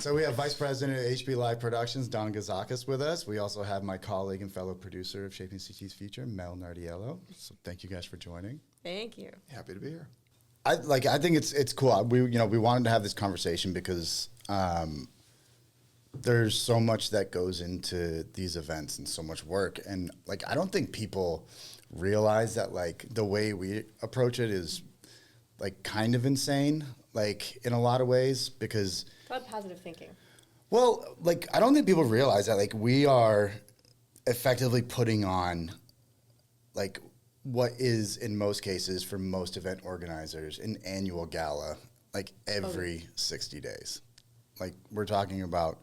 So we have Vice President of HB Live Productions, Don Guzauckas, with us. We also have my colleague and fellow producer of Shaping CT's Future, Mel Nardiello. So thank you guys for joining. Thank you. Happy to be here. I think it's cool. We wanted to have this conversation because there's so much that goes into these events and so much work, and like I don't think people realize that like the way we approach it is like kind of insane, like in a lot of ways, because It's about positive thinking. well, like I don't think people realize that like we are effectively putting on like what is in most cases for most event organizers an annual gala like every 60 days. Like we're talking about,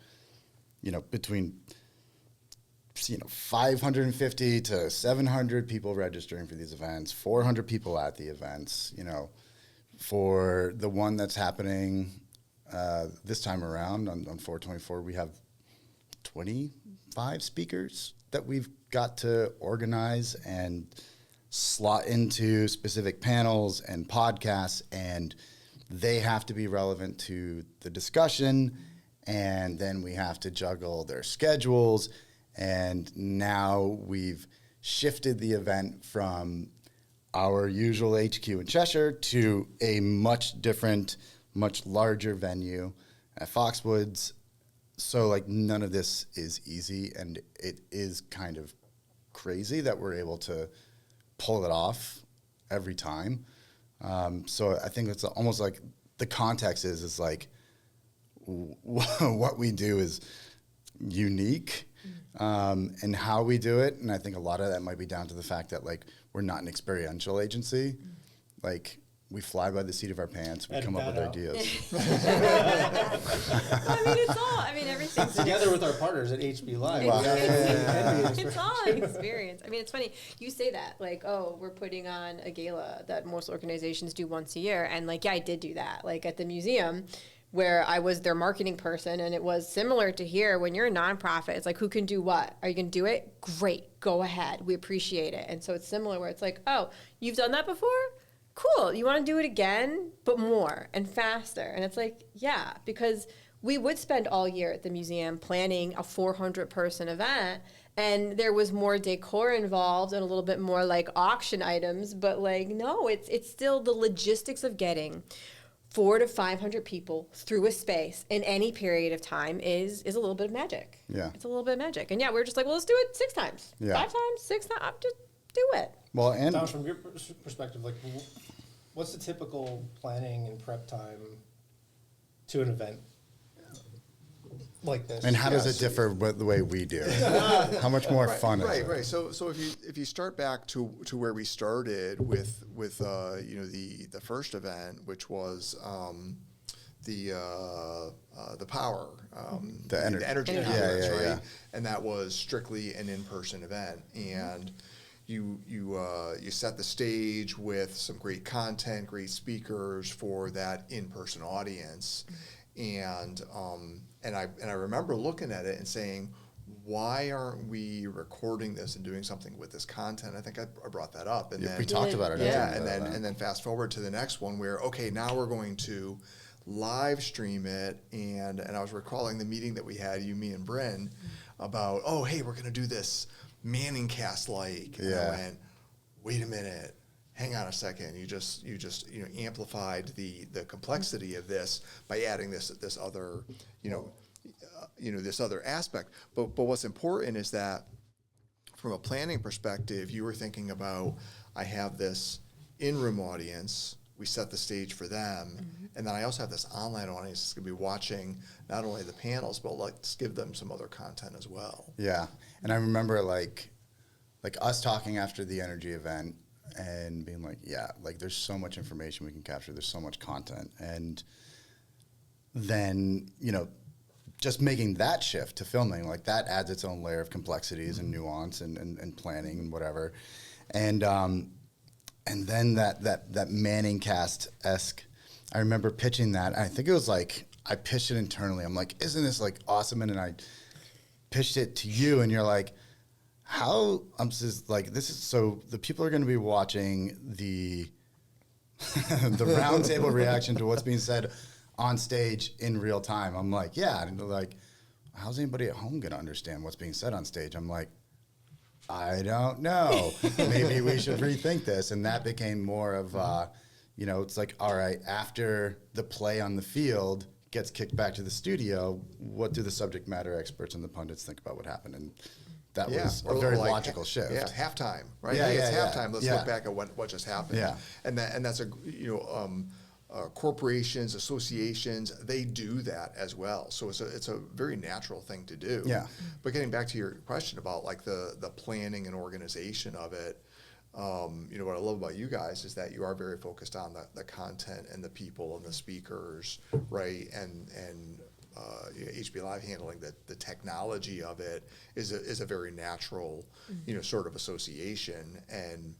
between 550 to 700 people registering for these events, 400 people at the events, for the one that's happening this time around on 424, we have 25 speakers that we've got to organize and slot into specific panels and podcasts, and they have to be relevant to the discussion, and then we have to juggle their schedules. And now we've shifted the event from our usual HQ in Cheshire to a much different, much larger venue at Foxwoods. So like none of this is easy, and it is kind of crazy that we're able to pull it off every time. So I think it's almost like the context is like what we do is unique, and how we do it. And I think a lot of that might be down to the fact that like we're not an experiential agency. Like we fly by the seat of our pants. We come up with ideas. Everything's together with our partners at HB Live. Wow. It's all an experience. I mean, it's funny. You say that, like, oh, we're putting on a gala that most organizations do once a year. And, like, yeah, I did do that. Like, at the museum, where I was their marketing person, and it was similar to here. When you're a nonprofit, it's like, who can do what? Are you going to do it? Great. Go ahead. We appreciate it. And so it's similar where it's like, oh, you've done that before? Cool. You want to do it again, but more and faster. And it's like, yeah, because we would spend all year at the museum planning a 400-person event, and there was more decor involved and a little bit more like auction items. But like, no, it's still the logistics of getting 400 to 500 people through a space in any period of time is a little bit of magic. Yeah. It's a little bit of magic. And yeah, we're just like, well, let's do it 6 times, 5 times, 6 times, just do it. Well, and Don, from your perspective, like, what's the typical planning and prep time to an event like this? and how does it differ with the way we do it? How much more fun is it? Right. So if you start back to where we started with the first event, which was the power, The energy conference, yeah, right? yeah. And that was strictly an in-person event, and you set the stage with some great content, great speakers for that in-person audience, and I remember looking at it and saying, why aren't we recording this and doing something with this content? I think I brought that up, and then We talked about it. yeah, and then fast forward to the next one where, okay, now we're going to live stream it, and I was recalling the meeting that we had, you, me, and Bryn, about, oh, hey, we're going to do this Manning cast like, and I went, wait a minute, hang on a second, you just amplified the complexity of this by adding this other this other aspect. But what's important is that from a planning perspective, you were thinking about, I have this in-room audience, we set the stage for them, and then I also have this online audience that's going to be watching not only the panels, but let's give them some other content as well. Yeah, and I remember like us talking after the energy event and being like, yeah, like there's so much information we can capture, there's so much content, and then just making that shift to filming, like that adds its own layer of complexities and nuance and planning and whatever, and then that Manning cast-esque, I remember pitching that. I think it was like I pitched it internally. I'm like, isn't this like awesome? And then I pitched it to you, and you're like, how? I'm just like, this is so the people are going to be watching the the roundtable reaction to what's being said on stage in real time. I'm like, yeah. And they're like, how's anybody at home going to understand what's being said on stage? I'm like, I don't know. Maybe we should rethink this. And that became more of, you know, it's like, all right, after the play on the field gets kicked back to the studio, what do the subject matter experts and the pundits think about what happened? And that was a very logical shift. Yeah, halftime, right? Yeah, Hey, it's yeah, halftime. Let's yeah. look back at what just happened. Yeah. And that's corporations, associations, they do that as well. So it's a very natural thing to do. Yeah. But getting back to your question about like the planning and organization of it, you know, what I love about you guys is that you are very focused on the content and the people and the speakers, right? And you know, HB Live handling the technology of it is a very natural, you know, sort of association, and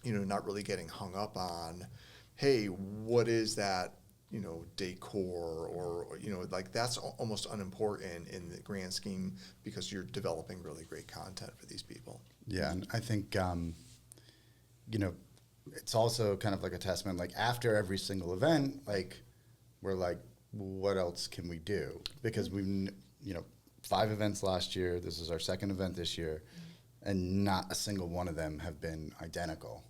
you know, not really getting hung up on, hey, what is that, you know, decor, or you know, like that's almost unimportant in the grand scheme because you're developing really great content for these people. Yeah, and I think, you know, it's also kind of like a testament, like after every single event, like we're like, what else can we do? Because we've, you know, 5 events last year, this is our 2nd event this year, and not a single one of them have been identical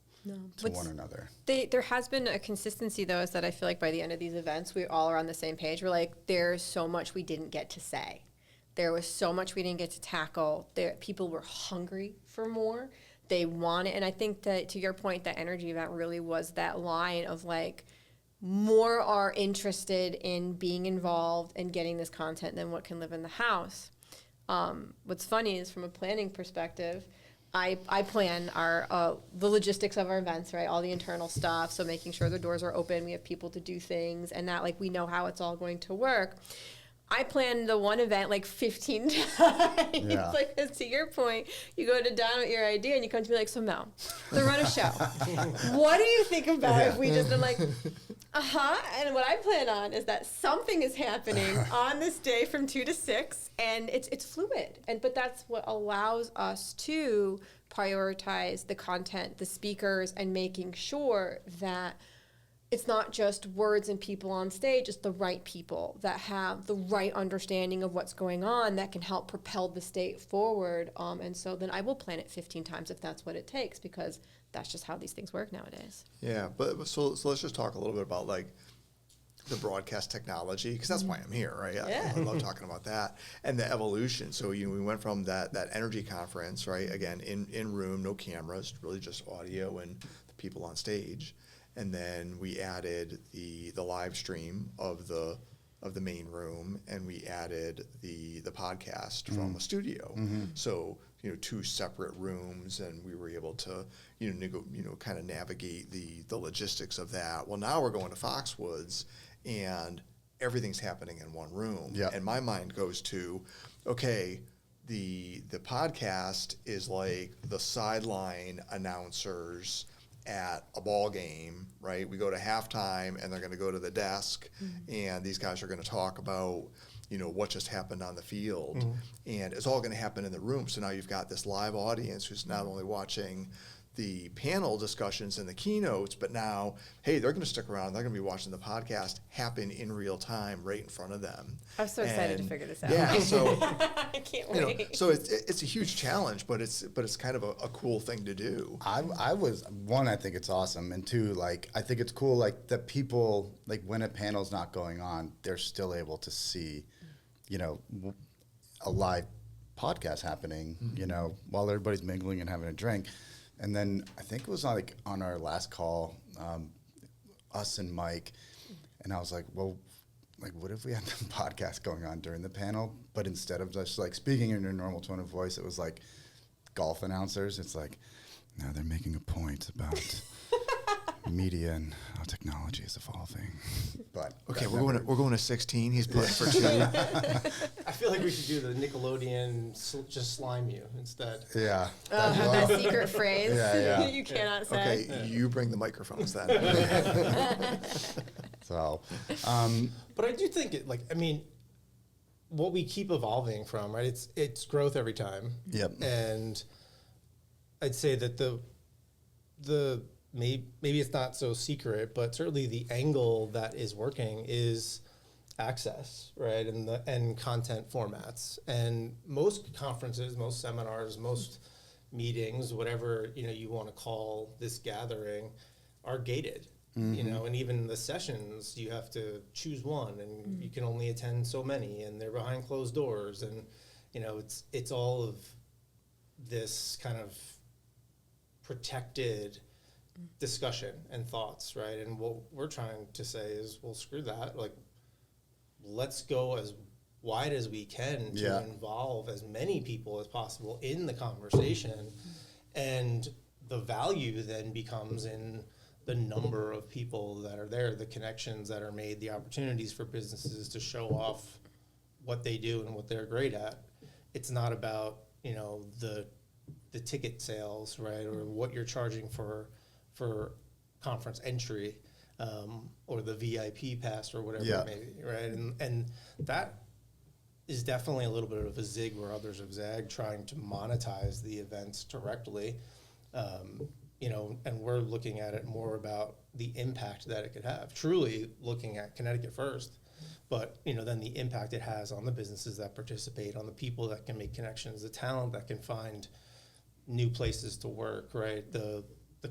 to one another. There has been a consistency, though, is that I feel like by the end of these events, we all are on the same page. We're like, there's so much we didn't get to say. There was so much we didn't get to tackle. People were hungry for more. They want it. And I think that, to your point, that energy event really was that line of like, more are interested in being involved and getting this content than what can live in the house. What's funny is, from a planning perspective, I plan the logistics of our events, right? All the internal stuff. So making sure the doors are open, we have people to do things, and that like we know how it's all going to work. I planned the one event like 15 times. Yeah. Like, 'cause to your point, you go to Don with your idea and you come to me like, so Mel, to run a show, what do you think about if we just, I'm like, and what I plan on is that something is happening on this day from 2 to 6, and it's fluid. But that's what allows us to prioritize the content, the speakers, and making sure that it's not just words and people on stage, it's the right people that have the right understanding of what's going on that can help propel the state forward. And so then I will plan it 15 times if that's what it takes, because that's just how these things work nowadays. Yeah, but so let's just talk a little bit about like the broadcast technology, because that's why I'm here, right? Yeah. I love talking about that and the evolution. So we went from that energy conference, right? Again, in room, no cameras, really just audio and the people on stage. And then we added the live stream of the main room, and we added the podcast from a studio. Mm-hmm. So 2 separate rooms, and we were able to kind of navigate the logistics of that. Well, now we're going to Foxwoods, and everything's happening in one room. Yep. And my mind goes to, okay, the podcast is like the sideline announcers at a ball game, right? We go to halftime, and they're going to go to the desk, and these guys are going to talk about, what just happened on the field, and it's all going to happen in the room. So now you've got this live audience who's not only watching the panel discussions and the keynotes, but now, hey, they're going to stick around. They're going to be watching the podcast happen in real time right in front of them. I'm so excited to figure this out. Yeah, so I can't wait. So it's a huge challenge, but it's kind of a cool thing to do. I was, one, I think it's awesome, and 2, like, I think it's cool, like, that people, like, when a panel's not going on, they're still able to see, a live podcast happening, while everybody's mingling and having a drink. And then I think it was like on our last call, us and Mike, and I was like, well, like, what if we had the podcast going on during the panel, but instead of just like speaking in your normal tone of voice, it was like golf announcers. It's like, now they're making a point about media and how technology is evolving. But okay, we're going to 16. He's playing for 2. I feel like we should do the Nickelodeon just slime you instead. Yeah. That secret phrase Yeah. you cannot say. Okay, you bring the microphones then. So, But I do think what we keep evolving from, right? It's growth every time. Yep. And I'd say that the maybe it's not so secret, but certainly the angle that is working is access, right? And content formats. And most conferences, most seminars, most meetings, whatever, you want to call this gathering, are gated. And even the sessions, you have to choose one, and you can only attend so many, and they're behind closed doors, and it's all of this kind of protected discussion and thoughts, right? And what we're trying to say is, well, screw that. Like, let's go as wide as we can to involve as many people as possible in the conversation, and the value then becomes in the number of people that are there, the connections that are made, the opportunities for businesses to show off what they do and what they're great at. It's not about, the ticket sales, right, or what you're charging for conference entry, or the VIP pass or whatever it may be, right? And that is definitely a little bit of a zig where others have zagged, trying to monetize the events directly. And we're looking at it more about the impact that it could have, truly looking at Connecticut first, but, then the impact it has on the businesses that participate, on the people that can make connections, the talent that can find new places to work, right? The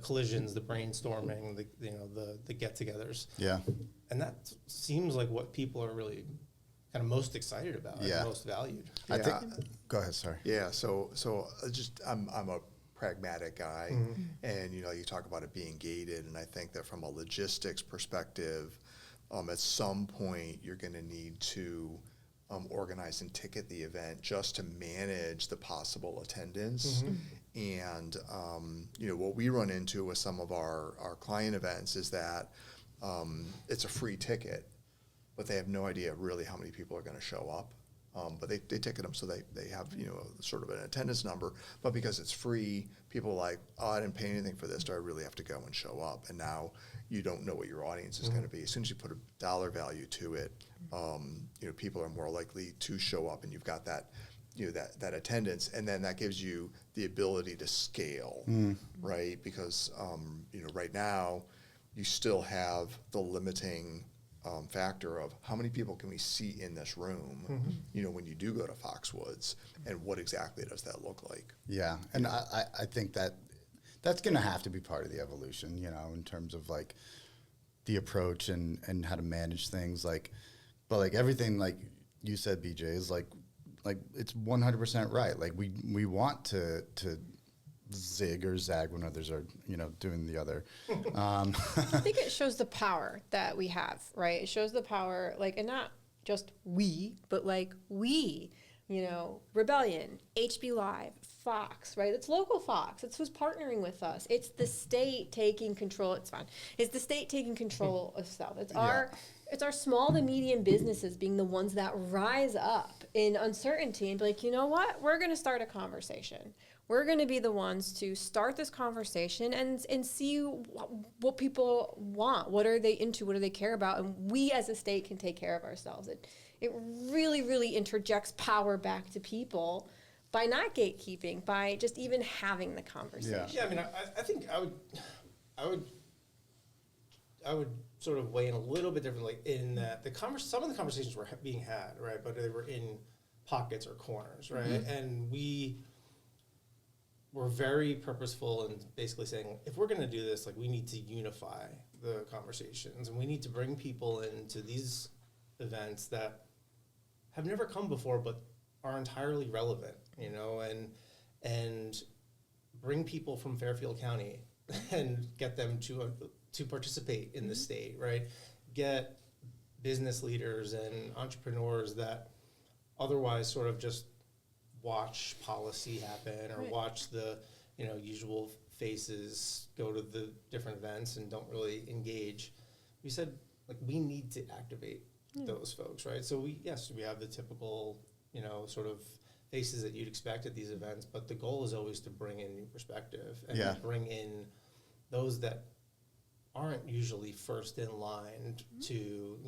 collisions, the brainstorming, the get-togethers. Yeah. And that seems like what people are really kind of most excited about and most valued. I think, go ahead, sorry. Yeah, so just I'm a pragmatic guy, and you talk about it being gated, and I think that from a logistics perspective, at some point you're going to need to organize and ticket the event just to manage the possible attendance. And what we run into with some of our client events is that it's a free ticket, but they have no idea really how many people are going to show up. But they ticket them so they have sort of an attendance number. But because it's free, people are like, oh, I didn't pay anything for this. Do I really have to go and show up? And now you don't know what your audience is going to be. As soon as you put a dollar value to it, people are more likely to show up, and you've got that that attendance, and then that gives you the ability to scale, right? Because right now you still have the limiting factor of how many people can we see in this room, when you do go to Foxwoods, and what exactly does that look like? Yeah, and I think that's going to have to be part of the evolution, in terms of like the approach and how to manage things, but everything like you said, BJ, is like it's 100% right. Like we want to zig or zag when others are, doing the other. I think it shows the power that we have, right? It shows the power, and not just we, but we, Rebellion, HB Live, Fox, right? It's local Fox. It's who's partnering with us. It's the state taking control. It's fine. It's the state taking control of stuff. It's our small to medium businesses being the ones that rise up in uncertainty and be like, you know what? We're going to start a conversation. We're going to be the ones to start this conversation and see what people want. What are they into? What do they care about? And we as a state can take care of ourselves. It really, really interjects power back to people by not gatekeeping, by just even having the conversation. Yeah, I mean, I think I would sort of weigh in a little bit differently in that some of the conversations were being had, right? But they were in pockets or corners, right? And we were very purposeful in basically saying, if we're going to do this, we need to unify the conversations, and we need to bring people into these events that have never come before but are entirely relevant, and bring people from Fairfield County and get them to participate in the state, right? Get business leaders and entrepreneurs that otherwise sort of just watch policy happen or watch the usual faces go to the different events and don't really engage. We said we need to activate those folks, right? So we have the typical sort of faces that you'd expect at these events, but the goal is always to bring in new perspective and to bring in those that aren't usually first in line to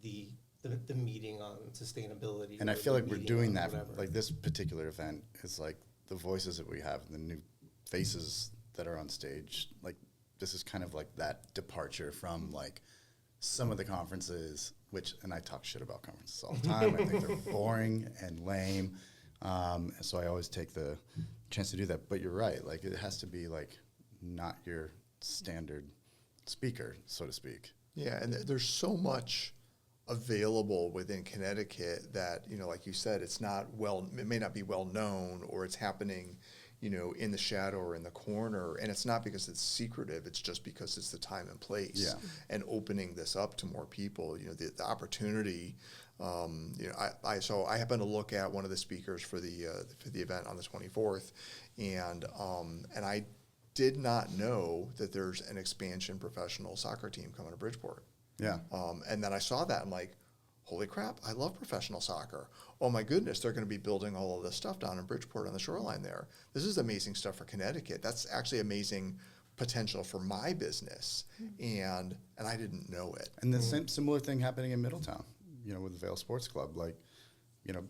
the meeting on sustainability. And I feel like we're doing that. This particular event is the voices that we have, and the new faces that are on stage, like this is kind of like that departure from like some of the conferences, and I talk shit about conferences all the time. I think they're boring and lame. So I always take the chance to do that. But you're right. Like it has to be like not your standard speaker, so to speak. Yeah, and there's so much available within Connecticut that, you know, like you said, it may not be well known, or it's happening, you know, in the shadow or in the corner. And it's not because it's secretive, it's just because it's the time and place. Yeah. And opening this up to more people, you know, the opportunity. You know, so I happened to look at one of the speakers for the event on the 24th, and I did not know that there's an expansion professional soccer team coming to Bridgeport. Yeah. And then I saw that, I'm like, holy crap, I love professional soccer. Oh my goodness, they're going to be building all of this stuff down in Bridgeport on the shoreline there. This is amazing stuff for Connecticut. That's actually amazing potential for my business. And I didn't know it. And the same similar thing happening in Middletown, you know, with the Vale Sports Club, like, you know,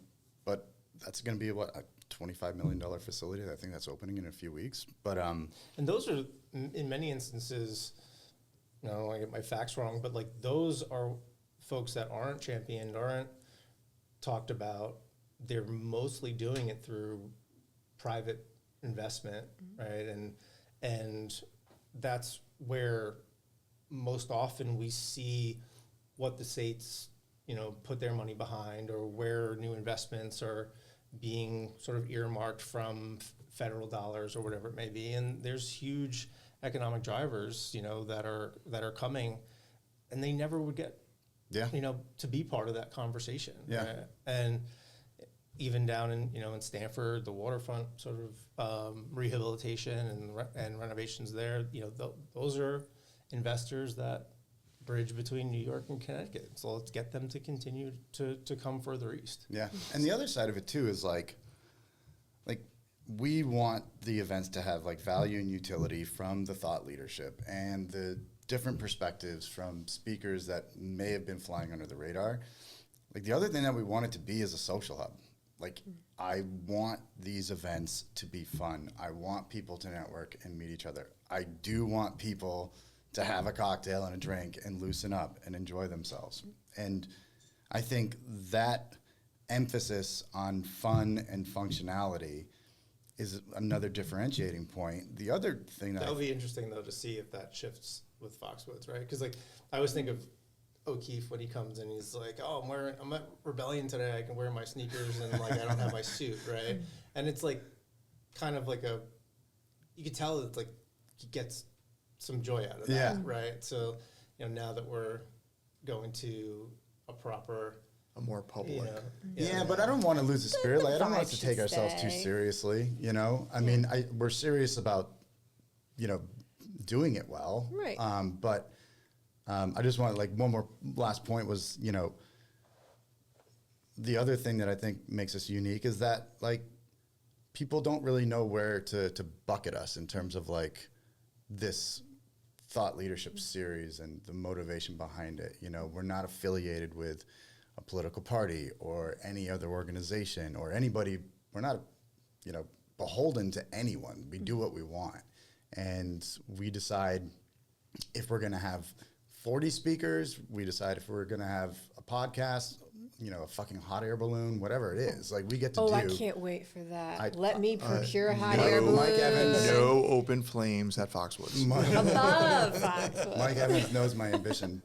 but that's going to be a $25 million facility. I think that's opening in a few weeks. But and those are in many instances, I don't want to get my facts wrong, but like those are folks that aren't championed, aren't talked about. They're mostly doing it through private investment, right? And that's where most often we see what the states, you know, put their money behind, or where new investments are being sort of earmarked from federal dollars or whatever it may be. And there's huge economic drivers, you know, that are coming, and they never would get, you know, to be part of that conversation. Yeah. Right? And even down in, you know, in Stanford, the waterfront sort of rehabilitation and renovations there, you know, those are investors that bridge between New York and Connecticut. So let's get them to continue to come further east. Yeah. And the other side of it too is like we want the events to have like value and utility from the thought leadership and the different perspectives from speakers that may have been flying under the radar. Like the other thing that we want it to be is a social hub. Like I want these events to be fun. I want people to network and meet each other. I do want people to have a cocktail and a drink and loosen up and enjoy themselves. And I think that emphasis on fun and functionality is another differentiating point. The other thing that would be interesting though to see if that shifts with Foxwoods, right? Because like I always think of O'Keefe when he comes and he's like, "Oh, I'm at Rebellion today. I can wear my sneakers and like I don't have my suit, right?" And it's like kind of like you could tell that like he gets some joy out of that, right? So you know, now that we're going to a more public. You know, but I don't want to lose the spirit. Like I don't want us to take ourselves too seriously. You know, I mean, we're serious about, you know, doing it well. Right. But I just want like one more last point was, you know, the other thing that I think makes us unique is that like people don't really know where to bucket us in terms of like this thought leadership series and the motivation behind it. You know, we're not affiliated with a political party or any other organization or anybody. We're not, you know, beholden to anyone. We do what we want. And we decide if we're going to have 40 speakers, we decide if we're going to have a podcast, you know, a fucking hot air balloon, whatever it is. Like we get to do. Oh, I can't wait for that. Let me procure a hot no, air balloon. Mike Evans. No open flames at Foxwoods. Above Foxwoods. Mike Evans knows my ambition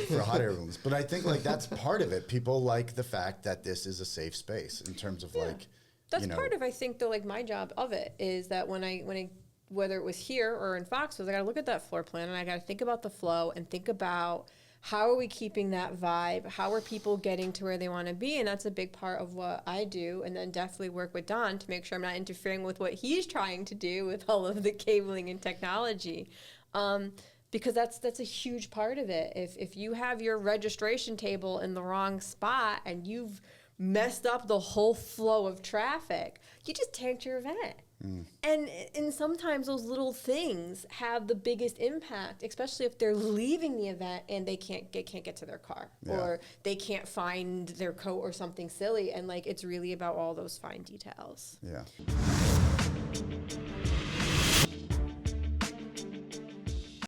for hot air balloons. But I think like that's part of it. People like the fact that this is a safe space in terms of like, that's you know, part of, I think, though, like my job of it is that when I whether it was here or in Foxwoods, I got to look at that floor plan and I got to think about the flow and think about how are we keeping that vibe? How are people getting to where they want to be? And that's a big part of what I do. And then definitely work with Don to make sure I'm not interfering with what he's trying to do with all of the cabling and technology. Because that's a huge part of it. If you have your registration table in the wrong spot and you've messed up the whole flow of traffic, you just tanked your event. And sometimes those little things have the biggest impact, especially if they're leaving the event and they can't get to their car or they can't find their coat or something silly. And like it's really about all those fine details. Yeah.